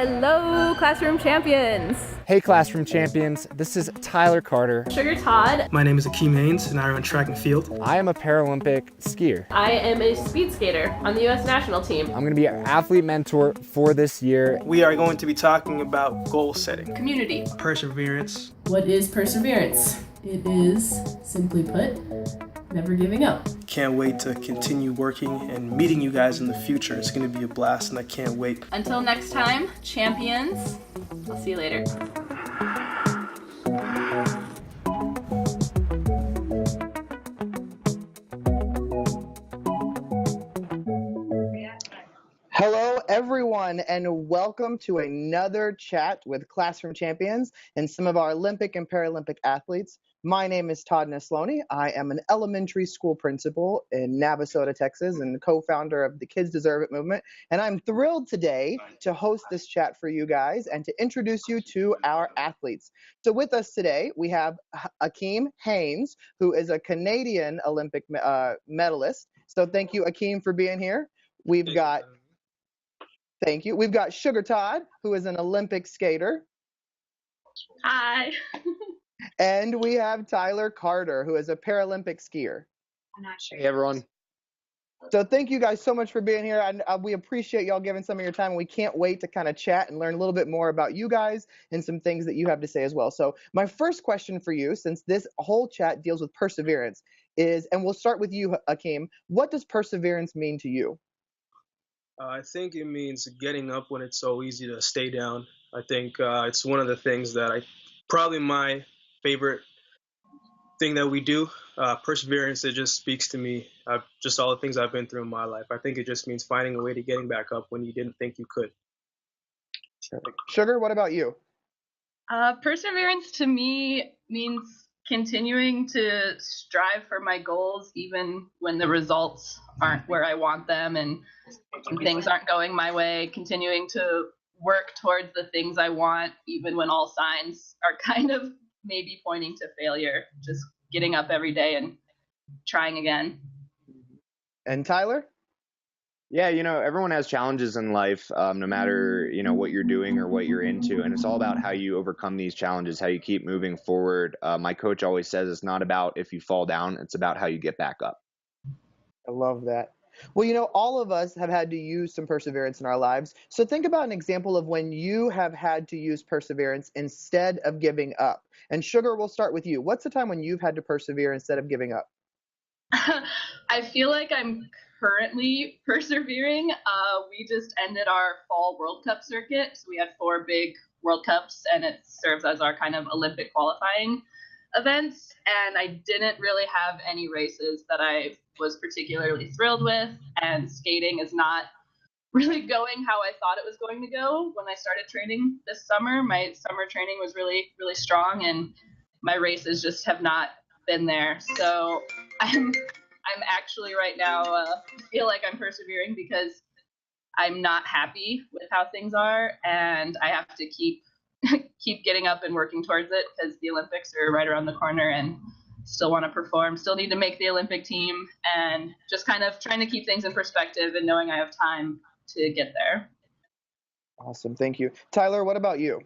Hello, Classroom Champions. Hey Classroom Champions, this is Tyler Carter. Sugar Todd. My name is Akeem Haynes and I run track and field. I am a Paralympic skier. I am a speed skater on the U.S. national team. I'm going to be your athlete mentor for this year. We are going to be talking about goal setting, Community. perseverance. What is perseverance? It is, simply put, never giving up. Can't wait to continue working and meeting you guys in the future. It's going to be a blast and I can't wait. Until next time, champions. I'll see you later. Hello, everyone, and welcome to another chat with Classroom Champions and some of our Olympic and Paralympic athletes. My name is Todd Neslony. I am an elementary school principal in Navasota, Texas, and co-founder of the Kids Deserve It movement. And I'm thrilled today to host this chat for you guys and to introduce you to our athletes. So with us today, we have Akeem Haynes, who is a Canadian Olympic medalist. So thank you, Akeem, for being here. Thank you. We've got Sugar Todd, who is an Olympic skater. Hi. And we have Tyler Carter, who is a Paralympic skier. I'm not sure. Hey everyone. So thank you guys so much for being here. And we appreciate y'all giving some of your time. We can't wait to kind of chat and learn a little bit more about you guys and some things that you have to say as well. So my first question for you, since this whole chat deals with perseverance, is, and we'll start with you, Akeem, what does perseverance mean to you? I think it means getting up when it's so easy to stay down. I think it's one of the things that probably my favorite thing that we do. Perseverance, it just speaks to me, just all the things I've been through in my life. I think it just means finding a way to getting back up when you didn't think you could. Sugar, what about you? Perseverance to me means continuing to strive for my goals even when the results aren't where I want them and things aren't going my way, continuing to work towards the things I want even when all signs are kind of maybe pointing to failure, just getting up every day and trying again. And Tyler? Yeah, everyone has challenges in life, no matter, what you're doing or what you're into. And it's all about how you overcome these challenges, how you keep moving forward. My coach always says it's not about if you fall down, it's about how you get back up. I love that. Well, all of us have had to use some perseverance in our lives. So think about an example of when you have had to use perseverance instead of giving up. And Sugar, we'll start with you. What's the time when you've had to persevere instead of giving up? I feel like I'm currently persevering. We just ended our fall World Cup circuit. So we had 4 big World Cups and it serves as our kind of Olympic qualifying events. And I didn't really have any races that I was particularly thrilled with. And skating is not really going how I thought it was going to go when I started training this summer. My summer training was really, really strong and my races just have not been there. So I'm actually right now feel like I'm persevering because I'm not happy with how things are and I have to keep getting up and working towards it because the Olympics are right around the corner and still want to perform, still need to make the Olympic team and just kind of trying to keep things in perspective and knowing I have time to get there. Awesome. Thank you. Tyler, what about you?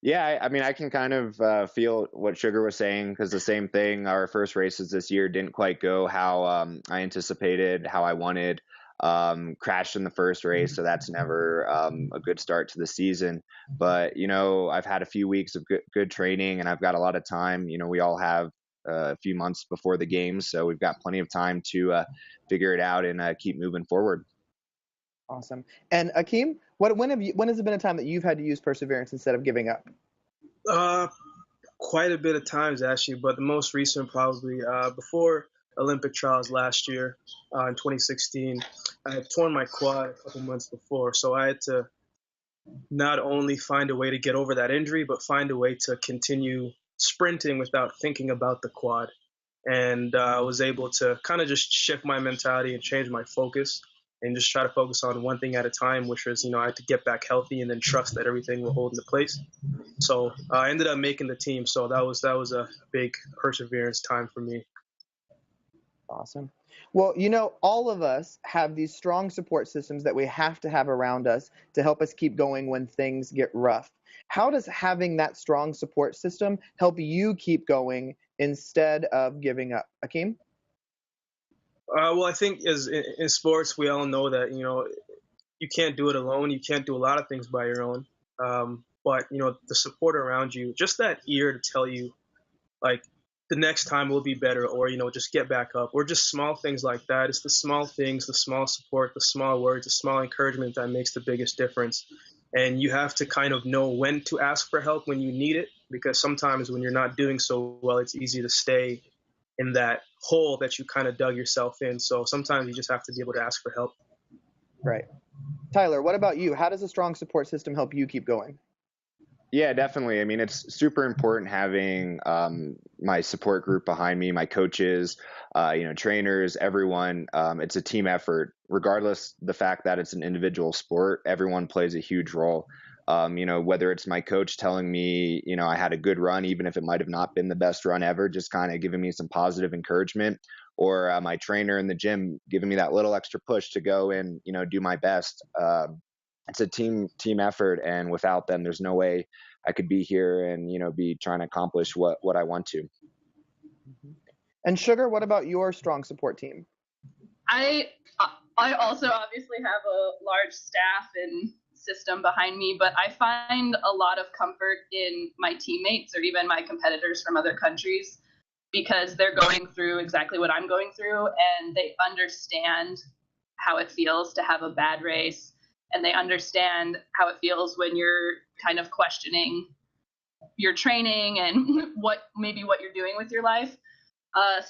Yeah, I can kind of feel what Sugar was saying because the same thing, our first races this year didn't quite go how I anticipated, how I wanted. Crashed in the first race, so that's never a good start to the season. But, I've had a few weeks of good training and I've got a lot of time. We all have a few months before the games, so we've got plenty of time to figure it out and keep moving forward. Awesome. And Akeem, when has it been a time that you've had to use perseverance instead of giving up? Quite a bit of times actually, but the most recent probably before Olympic trials last year in 2016. I had torn my quad a couple months before, so I had to not only find a way to get over that injury, but find a way to continue sprinting without thinking about the quad. And I was able to kind of just shift my mentality and change my focus and just try to focus on one thing at a time, which was, I had to get back healthy and then trust that everything will hold into place. So I ended up making the team. So that was a big perseverance time for me. Awesome. Well, all of us have these strong support systems that we have to have around us to help us keep going when things get rough. How does having that strong support system help you keep going instead of giving up? Akeem? Well, I think as in sports, we all know that you can't do it alone. You can't do a lot of things by your own. But the support around you, just that ear to tell you, like, the next time will be better, or just get back up, or just small things like that. It's the small things, the small support, the small words, the small encouragement that makes the biggest difference. And you have to kind of know when to ask for help when you need it, because sometimes when you're not doing so well, it's easy to stay in that hole that you kind of dug yourself in. So sometimes you just have to be able to ask for help. Right. Tyler, what about you? How does a strong support system help you keep going? Yeah, definitely. I mean, it's super important having my support group behind me, my coaches, trainers, everyone. It's a team effort, regardless the fact that it's an individual sport. Everyone plays a huge role. Whether it's my coach telling me, I had a good run, even if it might have not been the best run ever, just kind of giving me some positive encouragement, or my trainer in the gym giving me that little extra push to go and, do my best. It's a team effort, and without them, there's no way I could be here and be trying to accomplish what I want to. And Sugar, what about your strong support team? I also obviously have a large staff and system behind me, but I find a lot of comfort in my teammates or even my competitors from other countries, because they're going through exactly what I'm going through, and they understand how it feels to have a bad race, and they understand how it feels when you're kind of questioning your training and what you're doing with your life.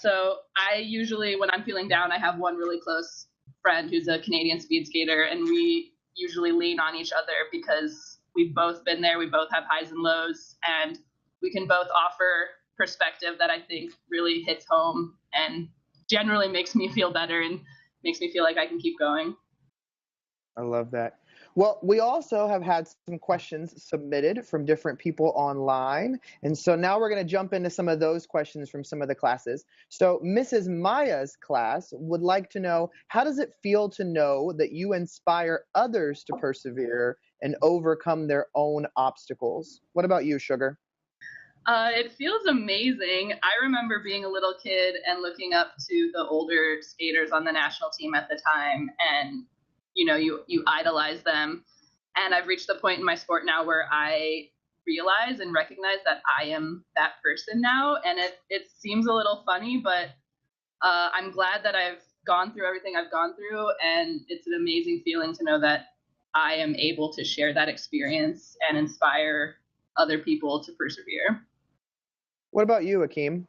So I usually, when I'm feeling down, I have one really close friend who's a Canadian speed skater, and we usually lean on each other because we've both been there. We both have highs and lows, and we can both offer perspective that I think really hits home and generally makes me feel better and makes me feel like I can keep going. I love that. Well, we also have had some questions submitted from different people online. And so now we're going to jump into some of those questions from some of the classes. So Mrs. Maya's class would like to know, how does it feel to know that you inspire others to persevere and overcome their own obstacles? What about you, Sugar? It feels amazing. I remember being a little kid and looking up to the older skaters on the national team at the time, and you idolize them. And I've reached the point in my sport now where I realize and recognize that I am that person now. And it seems a little funny, but I'm glad that I've gone through everything I've gone through. And it's an amazing feeling to know that I am able to share that experience and inspire other people to persevere. What about you, Akeem?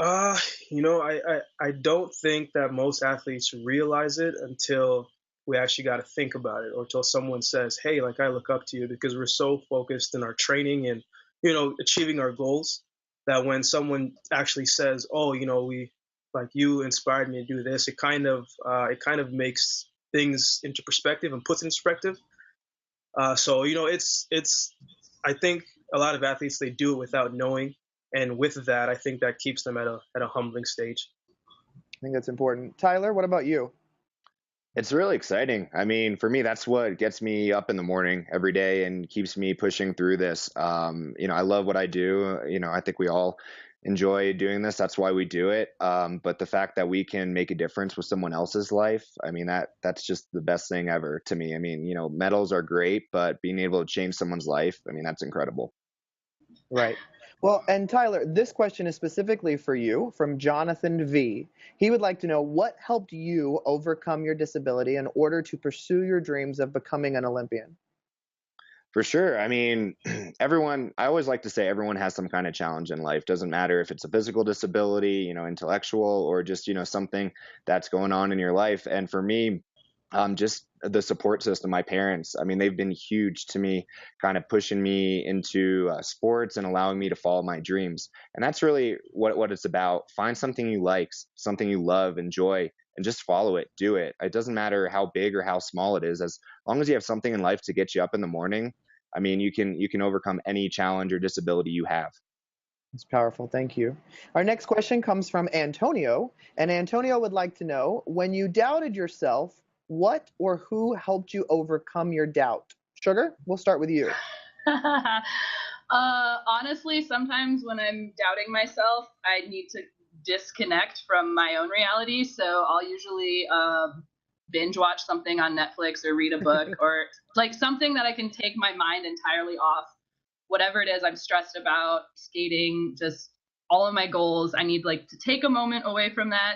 I don't think that most athletes realize it until we actually got to think about it, or until someone says, hey, like, I look up to you, because we're so focused in our training and, achieving our goals, that when someone actually says, oh, you inspired me to do this, it kind of makes things into perspective and puts it in perspective. So, I think a lot of athletes, they do it without knowing. And with that, I think that keeps them at a humbling stage. I think that's important. Tyler, what about you? It's really exciting. I mean, for me, that's what gets me up in the morning every day and keeps me pushing through this. I love what I do. I think we all enjoy doing this. That's why we do it. But the fact that we can make a difference with someone else's life, I mean, that's just the best thing ever to me. I mean, medals are great, but being able to change someone's life, I mean, that's incredible. Right. Well, and Tyler, this question is specifically for you from Jonathan V. He would like to know, what helped you overcome your disability in order to pursue your dreams of becoming an Olympian? For sure. I mean, I always like to say everyone has some kind of challenge in life. Doesn't matter if it's a physical disability, intellectual, or just, something that's going on in your life. And for me, just the support system, my parents, I mean, they've been huge to me, kind of pushing me into sports and allowing me to follow my dreams. And that's really what it's about. Find something you like, something you love, enjoy, and just follow it, do it. It doesn't matter how big or how small it is, as long as you have something in life to get you up in the morning. I mean, you can overcome any challenge or disability you have. It's powerful. Thank you. Our next question comes from Antonio, and Antonio would like to know, when you doubted yourself, what or who helped you overcome your doubt? Sugar, we'll start with you. Honestly, sometimes when I'm doubting myself, I need to disconnect from my own reality. So I'll usually binge watch something on Netflix or read a book or like something that I can take my mind entirely off whatever it is I'm stressed about, skating, just all of my goals. I need like to take a moment away from that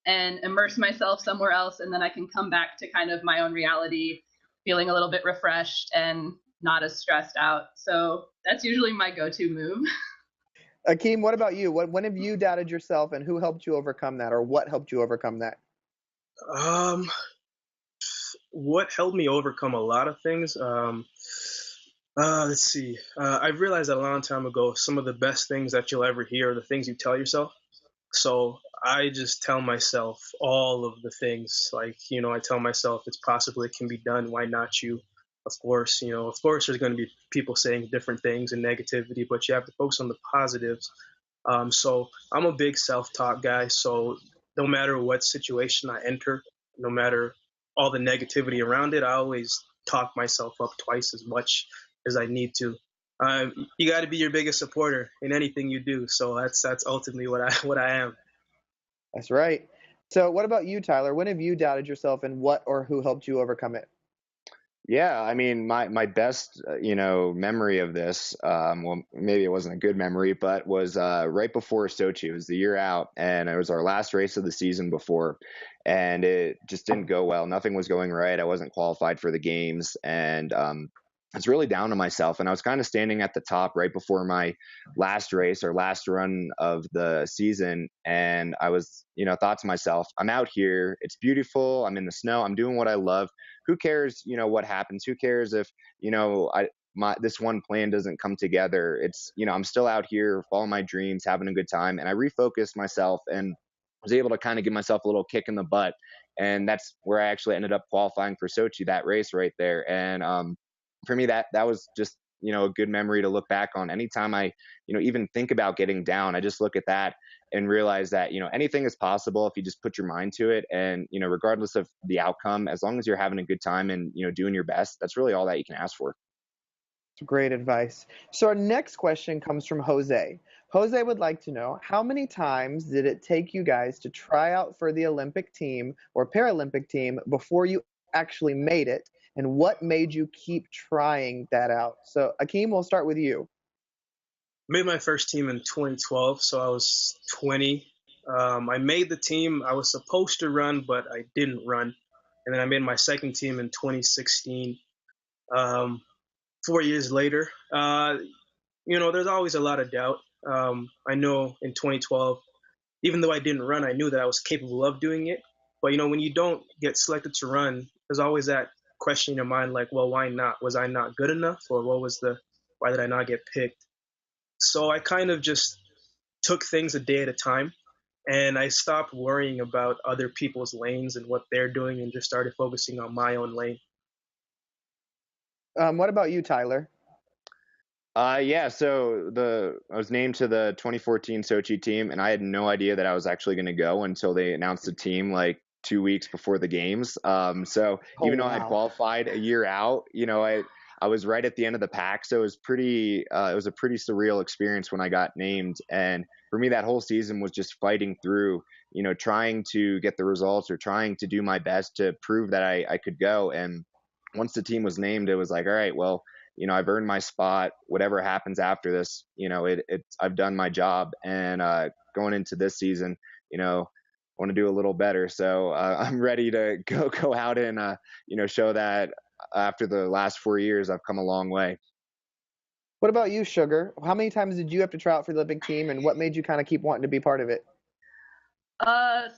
and immerse myself somewhere else, and then I can come back to kind of my own reality, feeling a little bit refreshed and not as stressed out. So that's usually my go-to move. Akeem, what about you? When have you doubted yourself, and who helped you overcome that, or what helped you overcome that? Um, what helped me overcome a lot of things? Let's see. I realized that a long time ago, some of the best things that you'll ever hear are the things you tell yourself. So I just tell myself all of the things. Like, I tell myself it's possible, it can be done. Why not you? Of course, there's going to be people saying different things and negativity, but you have to focus on the positives. So I'm a big self-talk guy. So no matter what situation I enter, no matter all the negativity around it, I always talk myself up twice as much as I need to. You got to be your biggest supporter in anything you do. So that's ultimately what I am. That's right. So what about you, Tyler? When have you doubted yourself, and what or who helped you overcome it? Yeah, I mean, my best, memory of this, well, maybe it wasn't a good memory, but was right before Sochi. It was the year out, and it was our last race of the season before, and it just didn't go well. Nothing was going right. I wasn't qualified for the games, and it's really down to myself. And I was kind of standing at the top right before my last race or last run of the season, and I was, thought to myself, I'm out here. It's beautiful. I'm in the snow. I'm doing what I love. Who cares, what happens? Who cares if, this one plan doesn't come together? It's, I'm still out here following my dreams, having a good time. And I refocused myself and was able to kind of give myself a little kick in the butt. And that's where I actually ended up qualifying for Sochi, that race right there. And for me, that was just, a good memory to look back on. Anytime I, even think about getting down, I just look at that and realize that, anything is possible if you just put your mind to it. And, regardless of the outcome, as long as you're having a good time and, doing your best, that's really all that you can ask for. Great advice. So our next question comes from Jose. Jose would like to know, how many times did it take you guys to try out for the Olympic team or Paralympic team before you actually made it? And what made you keep trying that out? So Akeem, we'll start with you. Made my first team in 2012, so I was 20. I made the team. I was supposed to run, but I didn't run. And then I made my second team in 2016. 4 years later, there's always a lot of doubt. I know in 2012, even though I didn't run, I knew that I was capable of doing it. But, when you don't get selected to run, there's always that question in your mind, like, well, why not? Was I not good enough? Or why did I not get picked? So I kind of just took things a day at a time, and I stopped worrying about other people's lanes and what they're doing and just started focusing on my own lane. What about you, Tyler? Yeah, so I was named to the 2014 Sochi team, and I had no idea that I was actually going to go until they announced the team like 2 weeks before the games. So even though I had qualified a year out, I was right at the end of the pack. So it was it was a pretty surreal experience when I got named. And for me, that whole season was just fighting through, trying to get the results or trying to do my best to prove that I could go. And once the team was named, it was like, all right, well, I've earned my spot. Whatever happens after this, I've done my job. And going into this season, I want to do a little better. So I'm ready to go out and, show that after the last 4 years, I've come a long way. What about you, Sugar? How many times did you have to try out for the Olympic team, and what made you kind of keep wanting to be part of it?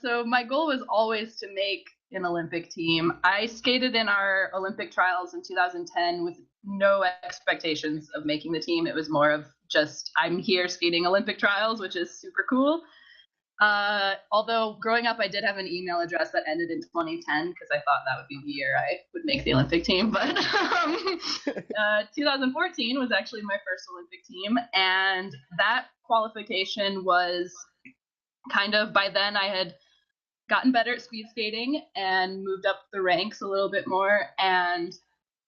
So my goal was always to make an Olympic team. I skated in our Olympic trials in 2010 with no expectations of making the team. It was more of just, I'm here skating Olympic trials, which is super cool. Although growing up, I did have an email address that ended in 2010 because I thought that would be the year I would make the Olympic team. But 2014 was actually my first Olympic team, and that qualification was kind of, by then I had gotten better at speed skating and moved up the ranks a little bit more, and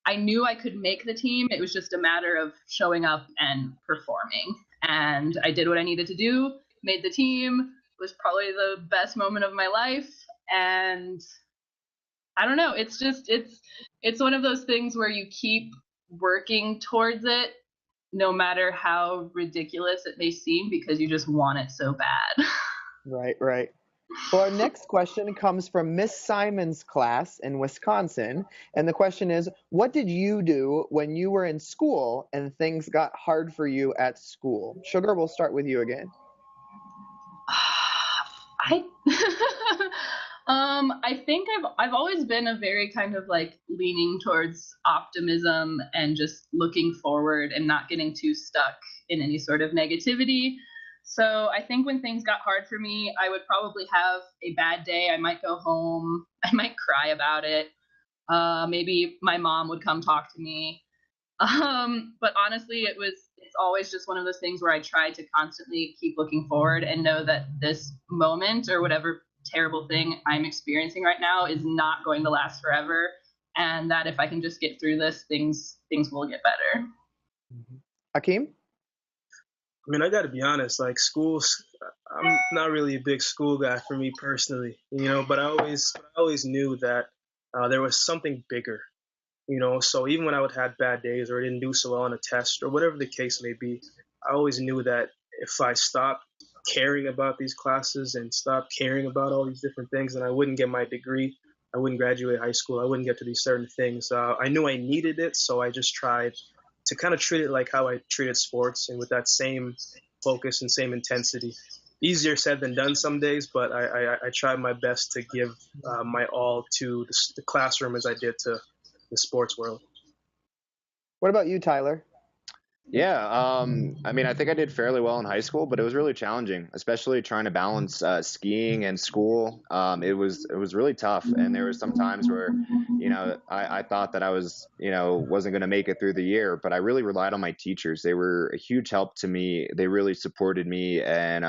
I knew I could make the team. It was just a matter of showing up and performing. And I did what I needed to do, made the team. It was probably the best moment of my life. And I don't know, it's one of those things where you keep working towards it no matter how ridiculous it may seem, because you just want it so bad. Right. Well, our next question comes from Miss Simon's class in Wisconsin. And the question is, what did you do when you were in school and things got hard for you at school? Sugar, we'll start with you again. I think I've always been a very kind of like leaning towards optimism and just looking forward and not getting too stuck in any sort of negativity. So I think when things got hard for me, I would probably have a bad day. I might go home. I might cry about it. Maybe my mom would come talk to me. But honestly, it's always just one of those things where I try to constantly keep looking forward and know that this moment or whatever terrible thing I'm experiencing right now is not going to last forever. And that if I can just get through this, things will get better. Akeem? I mean, I got to be honest, like schools, I'm not really a big school guy for me personally, but I always knew that there was something bigger, so even when I would have bad days or I didn't do so well on a test or whatever the case may be, I always knew that if I stopped caring about these classes and stopped caring about all these different things, then I wouldn't get my degree. I wouldn't graduate high school. I wouldn't get to these certain things. I knew I needed it, so I just tried to kind of treat it like how I treated sports, and with that same focus and same intensity. Easier said than done some days, but I tried my best to give my all to the classroom as I did to the sports world. What about you, Tyler? Yeah, I mean, I think I did fairly well in high school, but it was really challenging, especially trying to balance skiing and school. It was really tough, and there was some times where, I thought that I was, wasn't going to make it through the year, but I really relied on my teachers. They were a huge help to me. They really supported me and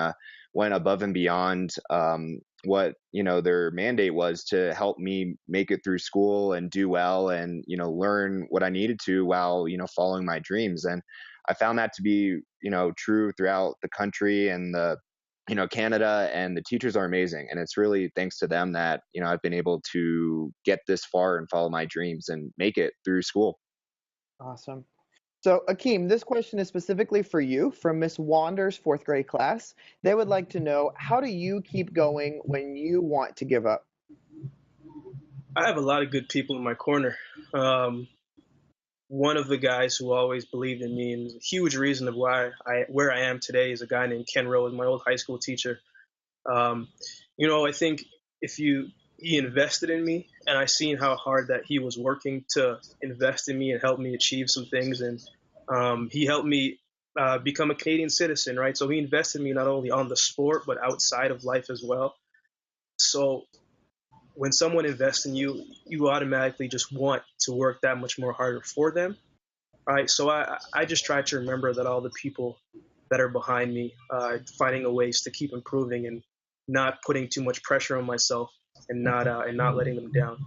went above and beyond what their mandate was to help me make it through school and do well and learn what I needed to while following my dreams. And I found that to be true throughout the country and the Canada, and the teachers are amazing, and it's really thanks to them that I've been able to get this far and follow my dreams and make it through school. Awesome. So, Akeem, this question is specifically for you from Miss Wander's 4th grade class. They would like to know, how do you keep going when you want to give up? I have a lot of good people in my corner. One of the guys who always believed in me and was a huge reason of where I am today is a guy named Ken Rose, my old high school teacher. I think he invested in me, and I seen how hard that he was working to invest in me and help me achieve some things. And he helped me become a Canadian citizen, right? So he invested in me not only on the sport, but outside of life as well. So when someone invests in you, you automatically just want to work that much more harder for them, right? So I just try to remember that all the people that are behind me, finding a ways to keep improving and not putting too much pressure on myself and not letting them down.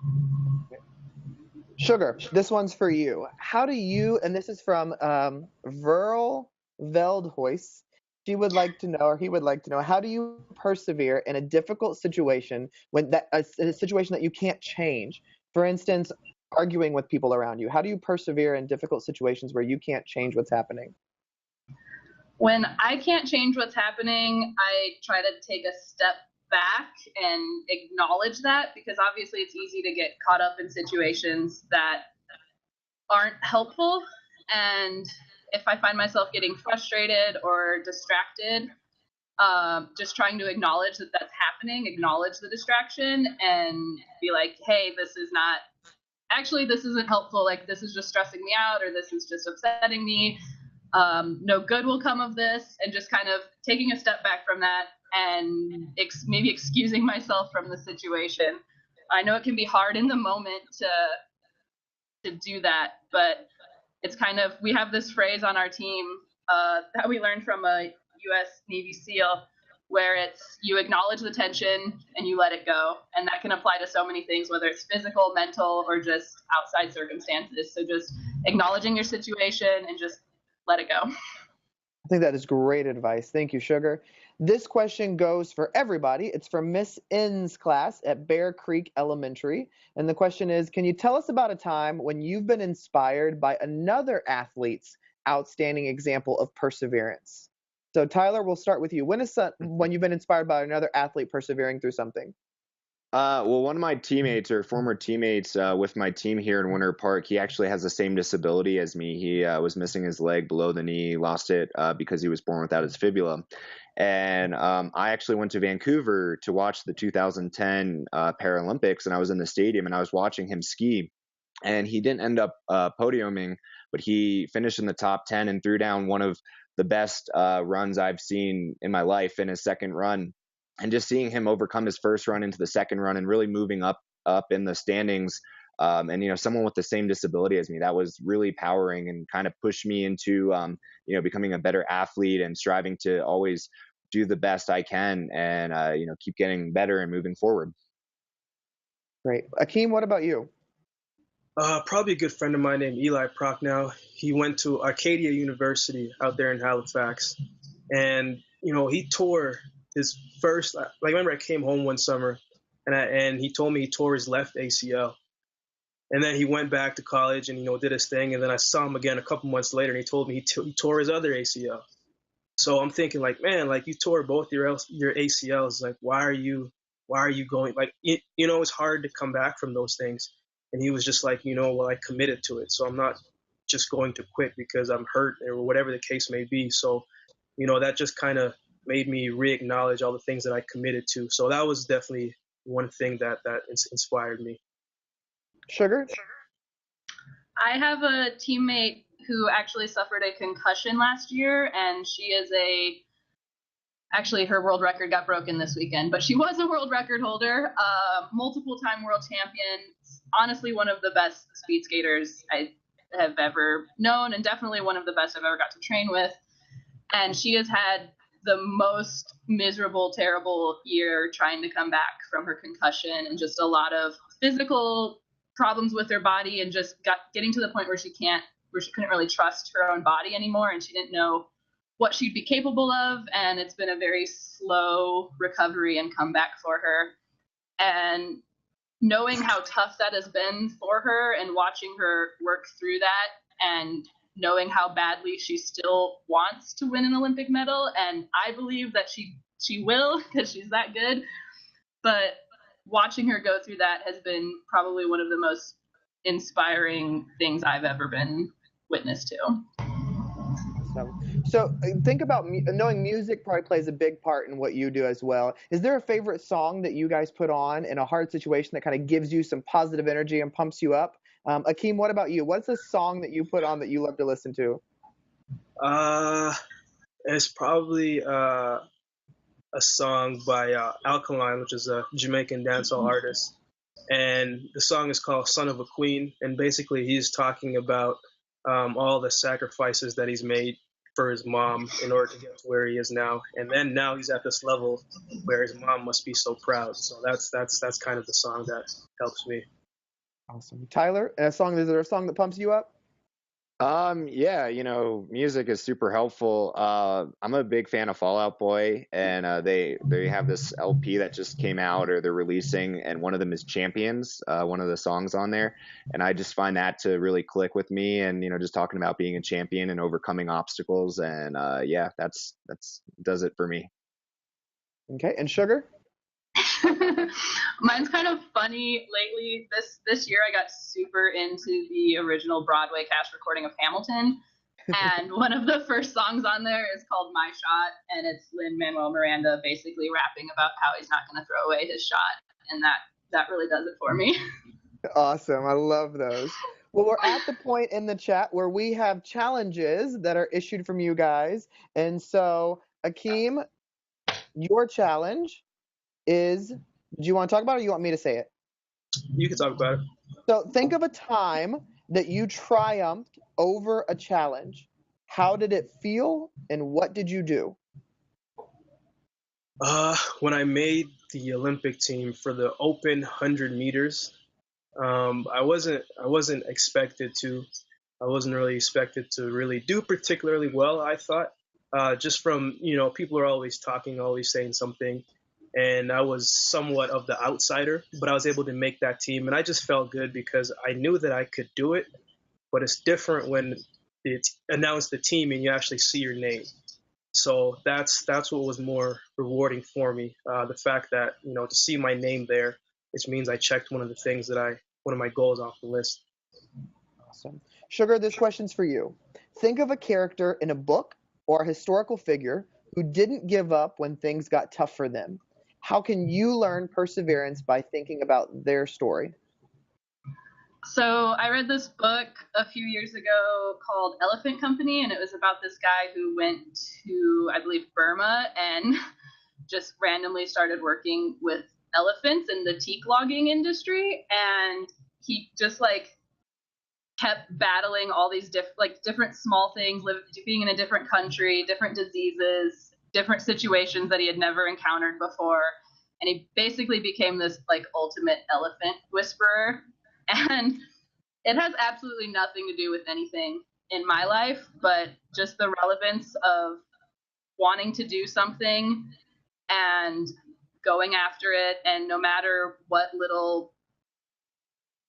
Sugar, this one's for you. How do you, and this is from Verl Veldhuis, he would like to know, how do you persevere in a difficult situation a situation that you can't change? For instance, arguing with people around you. How do you persevere in difficult situations where you can't change what's happening? When I can't change what's happening, I try to take a step back and acknowledge that, because obviously it's easy to get caught up in situations that aren't helpful. And if I find myself getting frustrated or distracted, just trying to acknowledge that that's happening, acknowledge the distraction, and be like, hey, this isn't helpful. Like, this is just stressing me out, or this is just upsetting me. No good will come of this. And just kind of taking a step back from that, and maybe excusing myself from the situation. I know it can be hard in the moment to do that, but it's kind of, we have this phrase on our team that we learned from a U.S. Navy SEAL, where it's you acknowledge the tension and you let it go. And that can apply to so many things, whether it's physical, mental, or just outside circumstances. So just acknowledging your situation and just let it go. I think that is great advice. Thank you, Sugar. This question goes for everybody. It's from Miss N's class at Bear Creek Elementary. And the question is, can you tell us about a time when you've been inspired by another athlete's outstanding example of perseverance? So Tyler, we'll start with you. When you've been inspired by another athlete persevering through something? Well, one of my teammates or former teammates with my team here in Winter Park, he actually has the same disability as me. He was missing his leg below the knee, lost it because he was born without his fibula. And I actually went to Vancouver to watch the 2010 Paralympics, and I was in the stadium and I was watching him ski. And he didn't end up podiuming, but he finished in the top 10 and threw down one of the best runs I've seen in my life in his second run. And just seeing him overcome his first run into the second run and really moving up in the standings, and someone with the same disability as me, that was really powering and kind of pushed me into becoming a better athlete and striving to always do the best I can and keep getting better and moving forward. Great. Akeem, what about you? Probably a good friend of mine named Eli Prochnow. He went to Arcadia University out there in Halifax, and he tore his first. Like, I remember I came home one summer, and he told me he tore his left ACL, and then he went back to college and did his thing, and then I saw him again a couple months later, and he told me he tore his other ACL. So I'm thinking, like, man, like, you tore both your ACLs. Like, why are you going? Like, it's hard to come back from those things. And he was just like, well, I committed to it, so I'm not just going to quit because I'm hurt or whatever the case may be. So, that just kind of made me re-acknowledge all the things that I committed to. So that was definitely one thing that inspired me. Sugar? I have a teammate who actually suffered a concussion last year, and she is actually her world record got broken this weekend, but she was a world record holder, multiple-time world champion, honestly one of the best speed skaters I have ever known, and definitely one of the best I've ever got to train with. And she has had the most miserable, terrible year trying to come back from her concussion, and just a lot of physical problems with her body, and just getting to the point where she couldn't really trust her own body anymore, and she didn't know what she'd be capable of. And it's been a very slow recovery and comeback for her. And knowing how tough that has been for her and watching her work through that, and knowing how badly she still wants to win an Olympic medal, and I believe that she will because she's that good, but watching her go through that has been probably one of the most inspiring things I've ever been witness to. So think about knowing music probably plays a big part in what you do as well. Is there a favorite song that you guys put on in a hard situation that kind of gives you some positive energy and pumps you up? Akeem, what about you? What's a song that you put on that you love to listen to? It's probably a song by Alkaline, which is a Jamaican dancehall artist. And the song is called Son of a Queen. And basically he's talking about all the sacrifices that he's made for his mom in order to get to where he is now. And then now he's at this level where his mom must be so proud. So that's kind of the song that helps me. Awesome. Tyler, is there a song that pumps you up? Yeah, music is super helpful. I'm a big fan of Fall Out Boy, and they have this LP that just came out, or they're releasing, and one of them is Champions, one of the songs on there, and I just find that to really click with me, and just talking about being a champion and overcoming obstacles, and yeah, that's does it for me. Okay, and Sugar? Mine's kind of funny lately. This year I got super into the original Broadway cast recording of Hamilton, and one of the first songs on there is called My Shot, and it's Lin-Manuel Miranda basically rapping about how he's not going to throw away his shot, and that really does it for me. Awesome. I love those. Well, we're at the point in the chat where we have challenges that are issued from you guys, and so Akeem, your challenge is, do you want to talk about it or you want me to say it? You can talk about it. So think of a time that you triumphed over a challenge. How did it feel and what did you do? When I made the Olympic team for the open 100 meters, I wasn't expected to. I wasn't really expected to really do particularly well, I thought. Just from, people are always talking, always saying something. And I was somewhat of the outsider, but I was able to make that team. And I just felt good because I knew that I could do it. But it's different when it's announced the team and you actually see your name. So that's what was more rewarding for me. The fact that, to see my name there, which means I checked one of my goals off the list. Awesome. Sugar, this question's for you. Think of a character in a book or a historical figure who didn't give up when things got tough for them. How can you learn perseverance by thinking about their story? So I read this book a few years ago called Elephant Company, and it was about this guy who went to, I believe, Burma and just randomly started working with elephants in the teak logging industry. And he just kept battling all these different small things, being in a different country, different diseases, different situations that he had never encountered before. And he basically became this ultimate elephant whisperer. And it has absolutely nothing to do with anything in my life, but just the relevance of wanting to do something and going after it. And no matter what little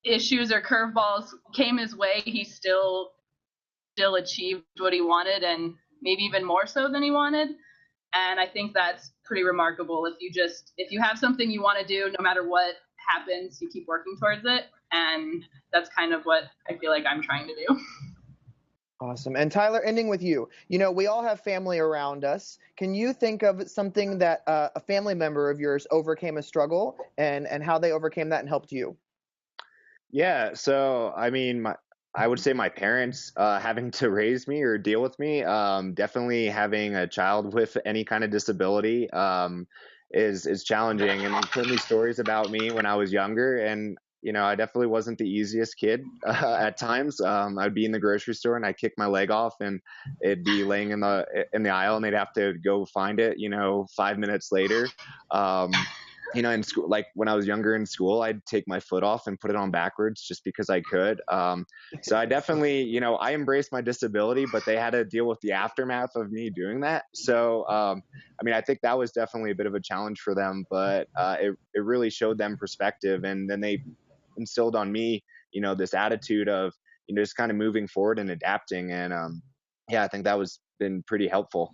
issues or curveballs came his way, he still achieved what he wanted, and maybe even more so than he wanted. And I think that's pretty remarkable. If you have something you want to do, no matter what happens, you keep working towards it. And that's kind of what I feel like I'm trying to do. Awesome. And Tyler, ending with you. We all have family around us. Can you think of something that a family member of yours overcame a struggle and how they overcame that and helped you? Yeah, so I mean, I would say my parents having to raise me or deal with me, definitely having a child with any kind of disability is challenging. And they told me stories about me when I was younger, and I definitely wasn't the easiest kid at times. I'd be in the grocery store and I'd kick my leg off, and it'd be laying in the aisle, and they'd have to go find it, 5 minutes later. In school, when I was younger in school, I'd take my foot off and put it on backwards just because I could. So I definitely, I embraced my disability, but they had to deal with the aftermath of me doing that. So, I think that was definitely a bit of a challenge for them, but it really showed them perspective. And then they instilled on me, this attitude of, just kind of moving forward and adapting. And I think that was been pretty helpful.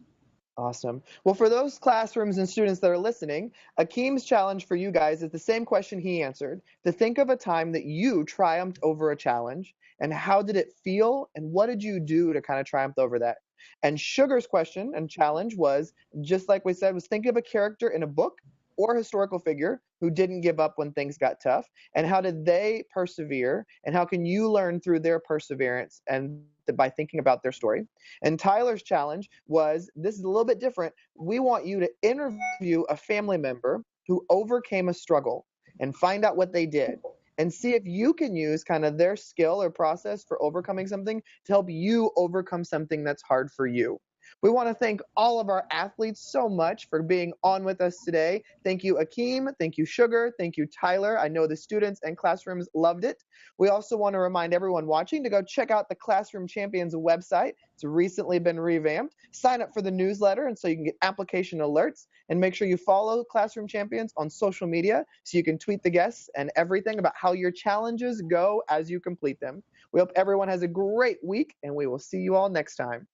Awesome. Well, for those classrooms and students that are listening, Akeem's challenge for you guys is the same question he answered, to think of a time that you triumphed over a challenge, and how did it feel, and what did you do to kind of triumph over that? And Sugar's question and challenge was, just like we said, was think of a character in a book or historical figure who didn't give up when things got tough, and how did they persevere, and how can you learn through their perseverance and by thinking about their story. And Tyler's challenge was, this is a little bit different. We want you to interview a family member who overcame a struggle and find out what they did, and see if you can use kind of their skill or process for overcoming something to help you overcome something that's hard for you. We want to thank all of our athletes so much for being on with us today. Thank you, Akeem. Thank you, Sugar. Thank you, Tyler. I know the students and classrooms loved it. We also want to remind everyone watching to go check out the Classroom Champions website. It's recently been revamped. Sign up for the newsletter and so you can get application alerts, and make sure you follow Classroom Champions on social media so you can tweet the guests and everything about how your challenges go as you complete them. We hope everyone has a great week, and we will see you all next time.